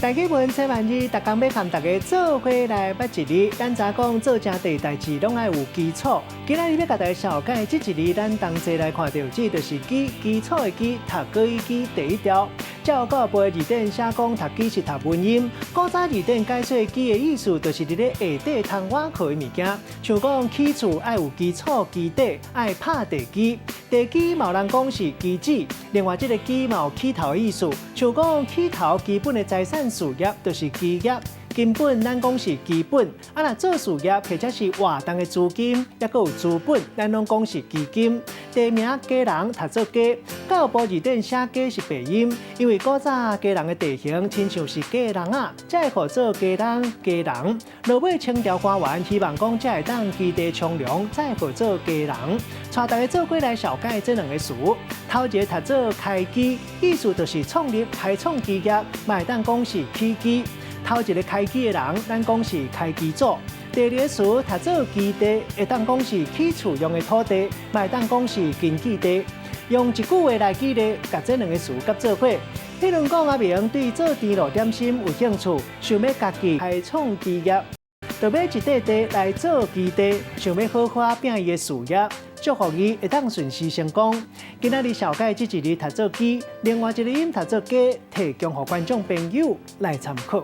大家问千万字，逐工要和大家做伙来捌一字。咱早讲做正地代志，拢爱有基础。今仔日要甲大家小解这一字，咱同齐来看到，这就是基础的基，读国语基第一条。照教部字典写讲，读基是读文音。古早字典解说基的意思，就是伫咧下底通挖开的物件，像讲起厝爱有基础基底，爱拍地基。地基嘛有人讲是基址，另外这个基嘛有起头的意思，像讲起头基本的财产事业就是基业。根本咱讲是基本，若做事业或者是活动的资金，也佫有资本，咱拢讲是基金。地名家人读做家，教部字典写家是鼻音，因为古早家人的地形亲像是家人啊，才会做家人。落尾清朝官员希望讲才会当基地充粮，才会做家人。带大家做过来小解这两个词。头一个读做开基，意思就是创立、开创基业，嘛会当讲是起基。头一个开基的人，咱讲是开基祖。第二个词读做基地，会当讲是起厝用的土地，嘛会当讲是根基地。用一句话来举例，甲这两个词合做伙。譬如讲阿明对做甜露点心有兴趣，想要家己开创基业，就买一块地来做基地，想要好好拼伊的事业。祝福伊会当顺势成功。今仔日小解这一字读做基，另外一个音读做家，提供给观众朋友来参考。